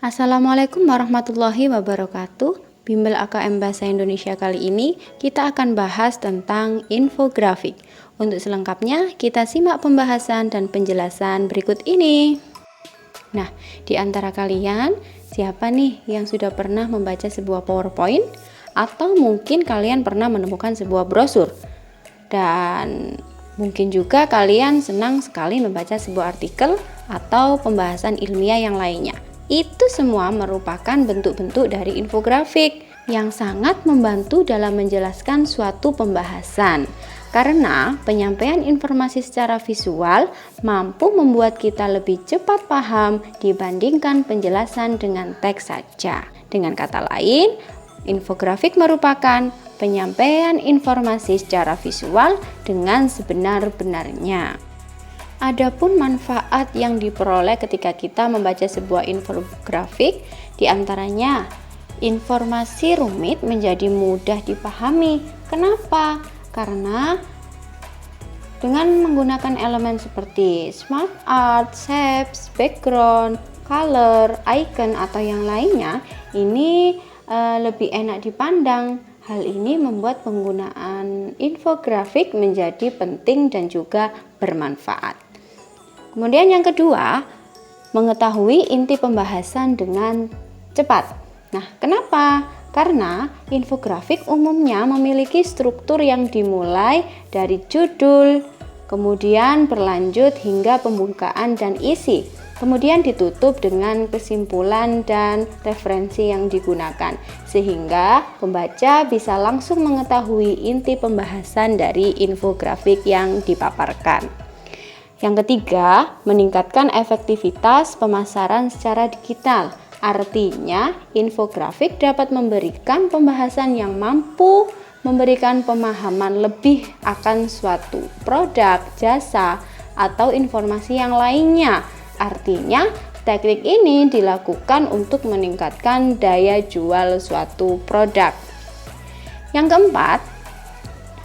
Assalamualaikum warahmatullahi wabarakatuh. Bimbel AKM Bahasa Indonesia kali ini kita akan bahas tentang infografik. Untuk selengkapnya kita simak pembahasan dan penjelasan berikut ini. Nah, di antara kalian siapa nih yang sudah pernah membaca sebuah PowerPoint? Atau mungkin kalian pernah menemukan sebuah brosur? Dan mungkin juga kalian senang sekali membaca sebuah artikel atau pembahasan ilmiah yang lainnya. Itu semua merupakan bentuk-bentuk dari infografik yang sangat membantu dalam menjelaskan suatu pembahasan. Karena penyampaian informasi secara visual mampu membuat kita lebih cepat paham dibandingkan penjelasan dengan teks saja. Dengan kata lain, infografik merupakan penyampaian informasi secara visual dengan sebenar-benarnya. Adapun manfaat yang diperoleh ketika kita membaca sebuah infografik, diantaranya informasi rumit menjadi mudah dipahami. Kenapa? Karena dengan menggunakan elemen seperti smart art, shapes, background, color, icon, atau yang lainnya, ini lebih enak dipandang. Hal ini membuat penggunaan infografik menjadi penting dan juga bermanfaat. Kemudian yang kedua, mengetahui inti pembahasan dengan cepat. Nah, kenapa? Karena infografik umumnya memiliki struktur yang dimulai dari judul, kemudian berlanjut hingga pembukaan dan isi, kemudian ditutup dengan kesimpulan dan referensi yang digunakan, sehingga pembaca bisa langsung mengetahui inti pembahasan dari infografik yang dipaparkan. Yang ketiga, meningkatkan efektivitas pemasaran secara digital. Artinya, infografik dapat memberikan pembahasan yang mampu memberikan pemahaman lebih akan suatu produk, jasa, atau informasi yang lainnya. Artinya, teknik ini dilakukan untuk meningkatkan daya jual suatu produk. Yang keempat,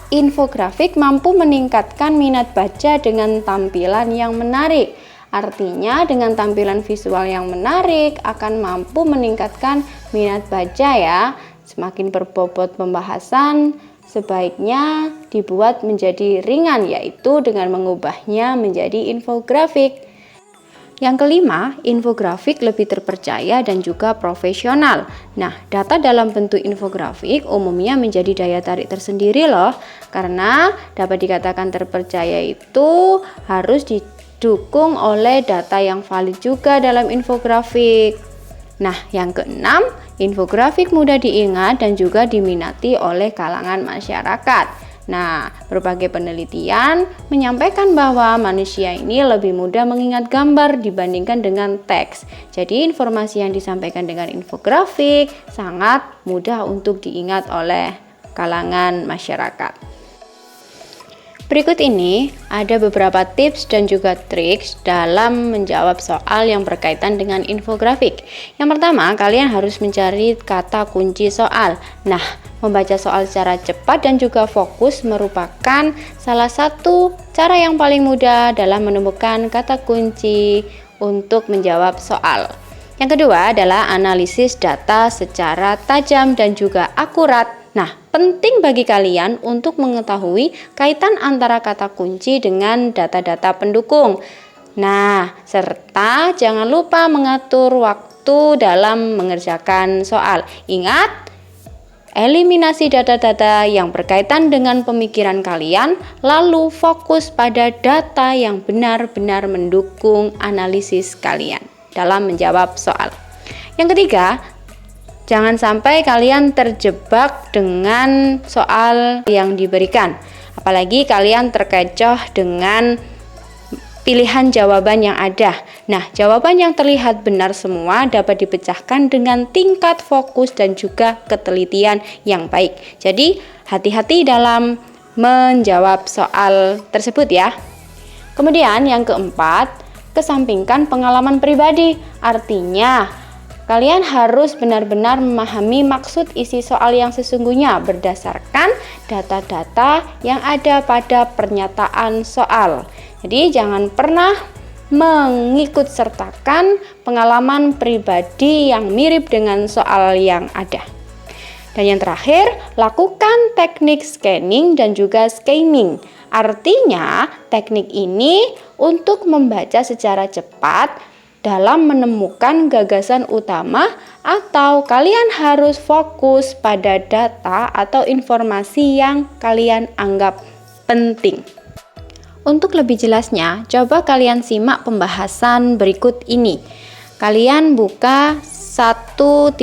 infografik mampu meningkatkan minat baca dengan tampilan yang menarik. Artinya, dengan tampilan visual yang menarik akan mampu meningkatkan minat baca ya. Semakin berbobot pembahasan, sebaiknya dibuat menjadi ringan, yaitu dengan mengubahnya menjadi infografik. Yang kelima, infografik lebih terpercaya dan juga profesional. Nah, data dalam bentuk infografik umumnya menjadi daya tarik tersendiri loh, karena dapat dikatakan terpercaya itu harus didukung oleh data yang valid juga dalam infografik. Nah, yang keenam, infografik mudah diingat dan juga diminati oleh kalangan masyarakat. Nah, berbagai penelitian menyampaikan bahwa manusia ini lebih mudah mengingat gambar dibandingkan dengan teks. Jadi, informasi yang disampaikan dengan infografik sangat mudah untuk diingat oleh kalangan masyarakat. Berikut ini ada beberapa tips dan juga trik dalam menjawab soal yang berkaitan dengan infografik. Yang pertama, kalian harus mencari kata kunci soal. Nah, membaca soal secara cepat dan juga fokus merupakan salah satu cara yang paling mudah dalam menemukan kata kunci untuk menjawab soal. Yang kedua adalah analisis data secara tajam dan juga akurat. Nah, penting bagi kalian untuk mengetahui kaitan antara kata kunci dengan data-data pendukung. Nah, serta jangan lupa mengatur waktu dalam mengerjakan soal. Ingat, eliminasi data-data yang berkaitan dengan pemikiran kalian, lalu fokus pada data yang benar-benar mendukung analisis kalian dalam menjawab soal. Yang ketiga, jangan sampai kalian terjebak dengan soal yang diberikan. Apalagi kalian terkecoh dengan pilihan jawaban yang ada. Nah, jawaban yang terlihat benar semua dapat dipecahkan dengan tingkat fokus dan juga ketelitian yang baik. Jadi, hati-hati dalam menjawab soal tersebut ya. Kemudian yang keempat, kesampingkan pengalaman pribadi. Artinya, kalian harus benar-benar memahami maksud isi soal yang sesungguhnya berdasarkan data-data yang ada pada pernyataan soal. Jadi jangan pernah mengikut sertakan pengalaman pribadi yang mirip dengan soal yang ada. Dan yang terakhir, lakukan teknik scanning dan juga skimming. Artinya, teknik ini untuk membaca secara cepat dalam menemukan gagasan utama, atau kalian harus fokus pada data atau informasi yang kalian anggap penting. Untuk lebih jelasnya, coba kalian simak pembahasan berikut ini. Kalian buka 1.2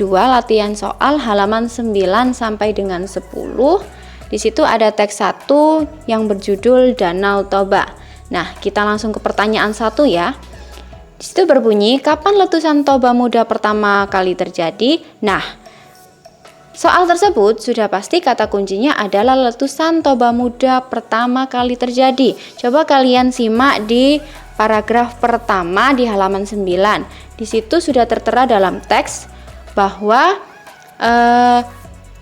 latihan soal halaman 9 sampai dengan 10. Di situ ada teks 1 yang berjudul Danau Toba. Nah, kita langsung ke pertanyaan 1 ya. Di situ berbunyi, kapan letusan Toba Muda pertama kali terjadi? Nah, soal tersebut sudah pasti kata kuncinya adalah letusan Toba Muda pertama kali terjadi. Coba kalian simak di paragraf pertama di halaman 9. Di situ sudah tertera dalam teks bahwa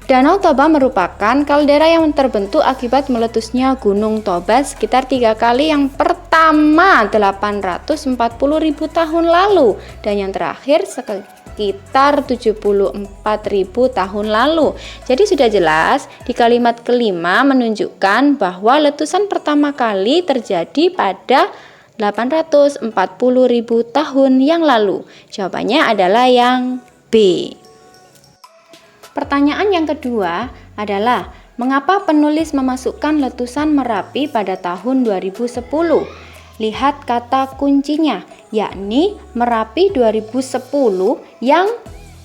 Danau Toba merupakan kaldera yang terbentuk akibat meletusnya Gunung Toba sekitar 3 kali, yang pertama 840.000 tahun lalu dan yang terakhir sekitar 74.000 tahun lalu. Jadi sudah jelas di kalimat kelima menunjukkan bahwa letusan pertama kali terjadi pada 840.000 tahun yang lalu. Jawabannya adalah yang B. Pertanyaan yang kedua adalah, mengapa penulis memasukkan letusan Merapi pada tahun 2010? Lihat kata kuncinya, yakni Merapi 2010, yang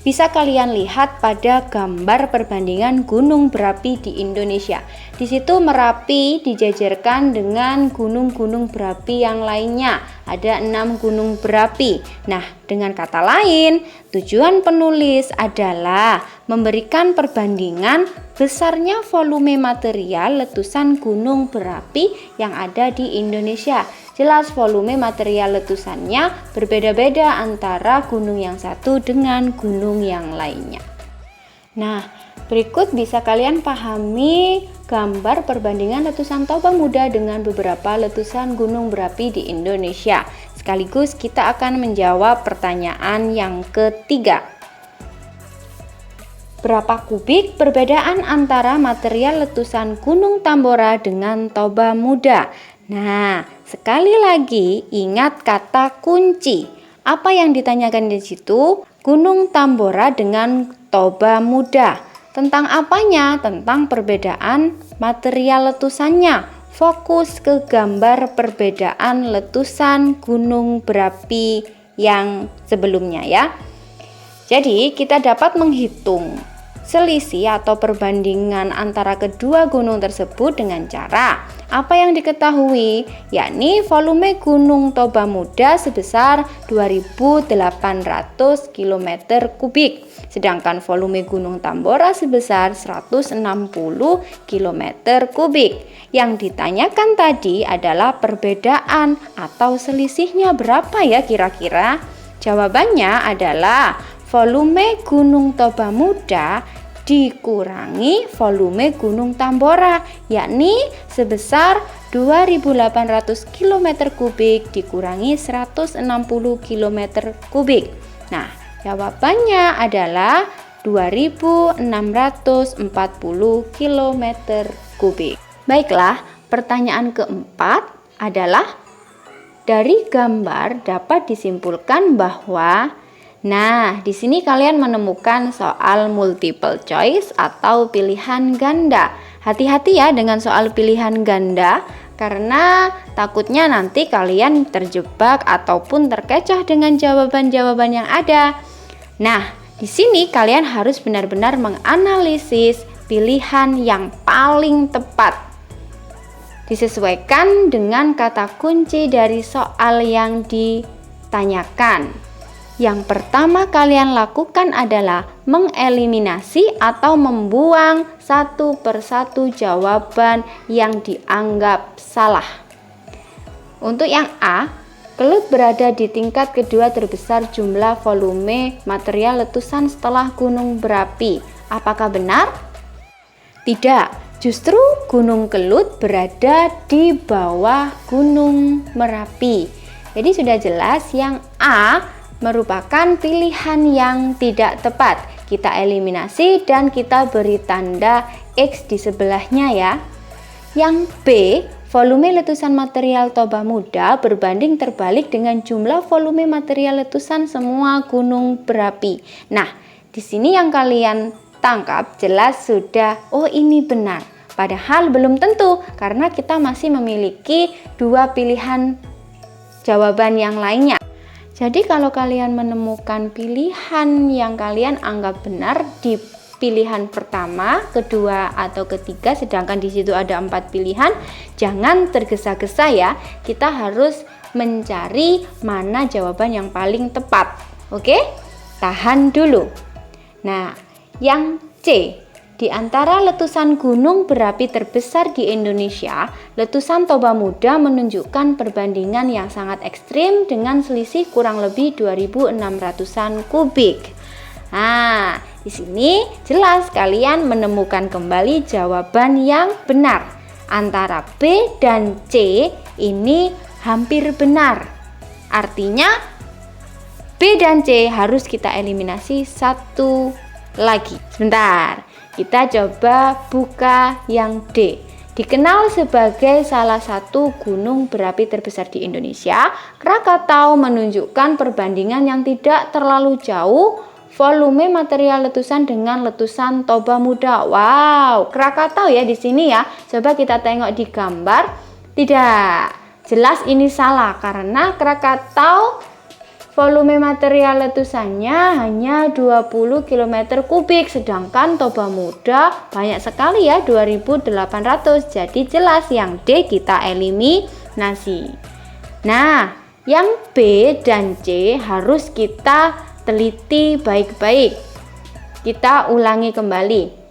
bisa kalian lihat pada gambar perbandingan gunung berapi di Indonesia. Di situ Merapi dijajarkan dengan gunung-gunung berapi yang lainnya. Ada 6 gunung berapi. Nah, dengan kata lain, tujuan penulis adalah memberikan perbandingan besarnya volume material letusan gunung berapi yang ada di Indonesia. Jelas volume material letusannya berbeda-beda antara gunung yang satu dengan gunung yang lainnya. Nah, berikut bisa kalian pahami gambar perbandingan letusan Toba Muda dengan beberapa letusan gunung berapi di Indonesia. Sekaligus kita akan menjawab pertanyaan yang ketiga. Berapa kubik perbedaan antara material letusan Gunung Tambora dengan Toba Muda? Nah, sekali lagi ingat kata kunci. Apa yang ditanyakan di situ? Gunung Tambora dengan Toba Muda. Tentang apanya? Tentang perbedaan material letusannya. Fokus ke gambar perbedaan letusan gunung berapi yang sebelumnya ya. Jadi kita dapat menghitung selisih atau perbandingan antara kedua gunung tersebut dengan cara apa yang diketahui, yakni volume Gunung Toba Muda sebesar 2.800 km kubik, sedangkan volume Gunung Tambora sebesar 160 km kubik. Yang ditanyakan tadi adalah perbedaan atau selisihnya berapa ya kira-kira? Jawabannya adalah volume Gunung Toba Muda dikurangi volume Gunung Tambora, yakni sebesar 2.800 km kubik dikurangi 160 km kubik. Nah, jawabannya adalah 2.640 km kubik. Baiklah, pertanyaan keempat adalah, dari gambar dapat disimpulkan bahwa. Nah, di sini kalian menemukan soal multiple choice atau pilihan ganda. Hati-hati ya dengan soal pilihan ganda, karena takutnya nanti kalian terjebak ataupun terkecoh dengan jawaban-jawaban yang ada. Nah, di sini kalian harus benar-benar menganalisis pilihan yang paling tepat. Disesuaikan dengan kata kunci dari soal yang ditanyakan. Yang pertama kalian lakukan adalah mengeliminasi atau membuang satu persatu jawaban yang dianggap salah. Untuk yang A, Kelut berada di tingkat kedua terbesar jumlah volume material letusan setelah gunung berapi. Apakah benar? Tidak, justru Gunung Kelut berada di bawah Gunung Merapi. Jadi sudah jelas yang A merupakan pilihan yang tidak tepat. Kita eliminasi dan kita beri tanda X di sebelahnya ya. Yang B, volume letusan material toba muda berbanding terbalik dengan jumlah volume material letusan semua gunung berapi. Nah, di sini yang kalian tangkap jelas sudah, oh ini benar. Padahal belum tentu karena kita masih memiliki dua pilihan jawaban yang lainnya. Jadi kalau kalian menemukan pilihan yang kalian anggap benar di pilihan pertama, kedua, atau ketiga, sedangkan di situ ada 4 pilihan, jangan tergesa-gesa ya. Kita harus mencari mana jawaban yang paling tepat. Oke? Tahan dulu. Nah, yang C. Di antara letusan gunung berapi terbesar di Indonesia, letusan Toba Muda menunjukkan perbandingan yang sangat ekstrim dengan selisih kurang lebih 2.600-an kubik. Nah, di sini jelas kalian menemukan kembali jawaban yang benar. Antara B dan C ini hampir benar. Artinya B dan C harus kita eliminasi satu lagi. Sebentar. Kita coba buka yang D. Dikenal sebagai salah satu gunung berapi terbesar di Indonesia, Krakatau menunjukkan perbandingan yang tidak terlalu jauh volume material letusan dengan letusan Toba Muda. Wow, Krakatau ya di sini ya. Coba kita tengok di gambar. Tidak, jelas ini salah karena Krakatau volume material letusannya hanya 20 km kubik, sedangkan Toba Muda banyak sekali ya, 2.800. Jadi jelas yang D kita eliminasi. Nah, yang B dan C harus kita teliti baik-baik. Kita ulangi kembali.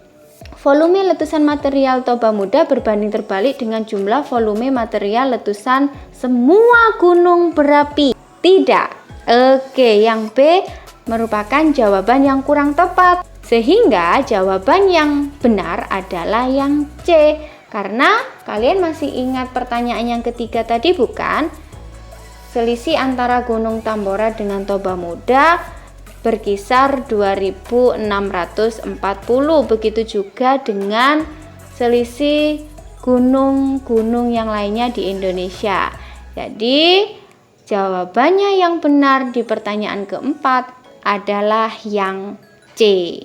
Volume letusan material Toba Muda berbanding terbalik dengan jumlah volume material letusan semua gunung berapi. Tidak. Oke, yang B merupakan jawaban yang kurang tepat. Sehingga jawaban yang benar adalah yang C. Karena kalian masih ingat pertanyaan yang ketiga tadi bukan? Selisih antara Gunung Tambora dengan Toba Muda berkisar 2.640. Begitu juga dengan selisih gunung-gunung yang lainnya di Indonesia. Jadi jawabannya yang benar di pertanyaan keempat adalah yang C.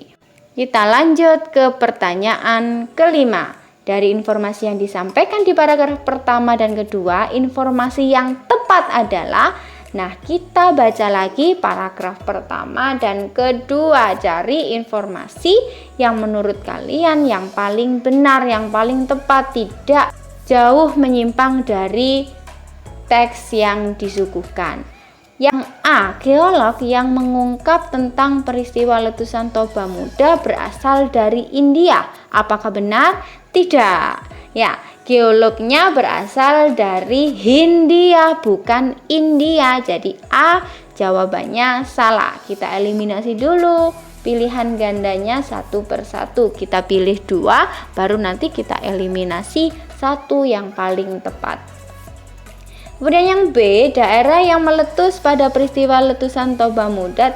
Kita lanjut ke pertanyaan kelima. Dari informasi yang disampaikan di paragraf pertama dan kedua, informasi yang tepat adalah, nah kita baca lagi paragraf pertama dan kedua. Cari informasi yang menurut kalian yang paling benar, yang paling tepat, tidak jauh menyimpang dari teks yang disuguhkan. Yang A, geolog yang mengungkap tentang peristiwa letusan Toba Muda berasal dari India. Apakah benar? Tidak. Ya, geolognya berasal dari Hindia, bukan India. Jadi A jawabannya salah. Kita eliminasi dulu pilihan gandanya satu persatu. Kita pilih 2, baru nanti kita eliminasi satu yang paling tepat. Kemudian yang B, daerah yang meletus pada peristiwa letusan Toba Muda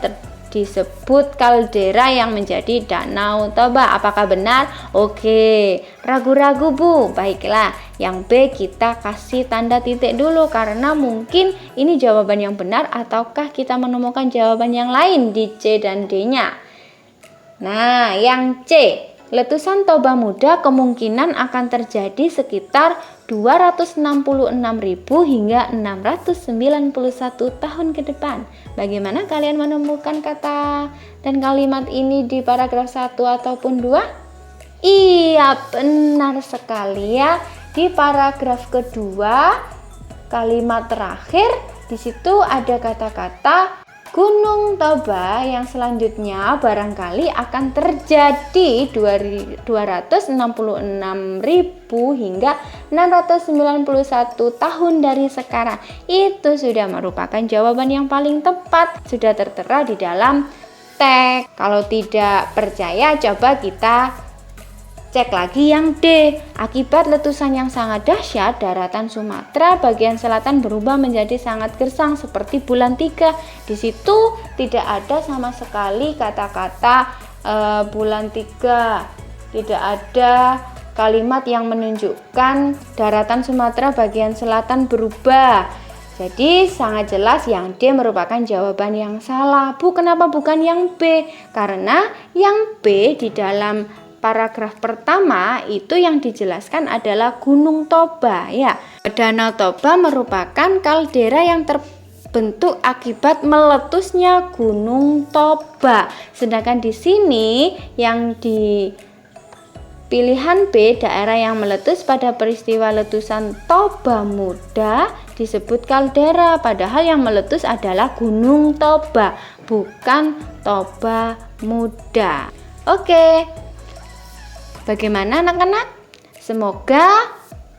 disebut kaldera yang menjadi Danau Toba. Apakah benar? Oke, ragu-ragu Bu. Baiklah, yang B kita kasih tanda titik dulu karena mungkin ini jawaban yang benar ataukah kita menemukan jawaban yang lain di C dan D-nya. Nah, yang C, letusan Toba Muda kemungkinan akan terjadi sekitar 266.000 hingga 691 tahun ke depan. Bagaimana kalian menemukan kata dan kalimat ini di paragraf 1 ataupun 2? Iya, benar sekali ya. Di paragraf kedua, kalimat terakhir, di situ ada kata-kata Gunung Toba yang selanjutnya barangkali akan terjadi 266.000 hingga 691 tahun dari sekarang. Itu sudah merupakan jawaban yang paling tepat, sudah tertera di dalam teks. Kalau tidak percaya, coba kita Cek lagi yang D. Akibat letusan yang sangat dahsyat, daratan Sumatera bagian selatan berubah menjadi sangat gersang seperti bulan 3. Di situ tidak ada sama sekali kata-kata bulan 3. Tidak ada kalimat yang menunjukkan daratan Sumatera bagian selatan berubah. Jadi sangat jelas yang D merupakan jawaban yang salah. Bu, kenapa bukan yang B? Karena yang B di dalam paragraf pertama itu yang dijelaskan adalah Gunung Toba ya. Danau Toba merupakan kaldera yang terbentuk akibat meletusnya Gunung Toba. Sedangkan di sini yang di pilihan B, daerah yang meletus pada peristiwa letusan Toba Muda disebut kaldera, padahal yang meletus adalah Gunung Toba, bukan Toba Muda. Oke. Bagaimana anak-anak? Semoga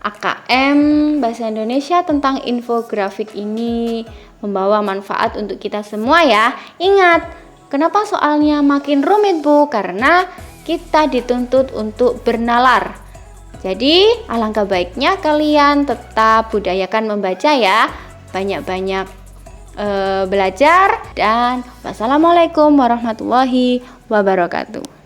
AKM Bahasa Indonesia tentang infografik ini membawa manfaat untuk kita semua ya. Ingat, kenapa soalnya makin rumit Bu? Karena kita dituntut untuk bernalar. Jadi alangkah baiknya kalian tetap budayakan membaca ya. Banyak-banyak belajar dan wassalamualaikum warahmatullahi wabarakatuh.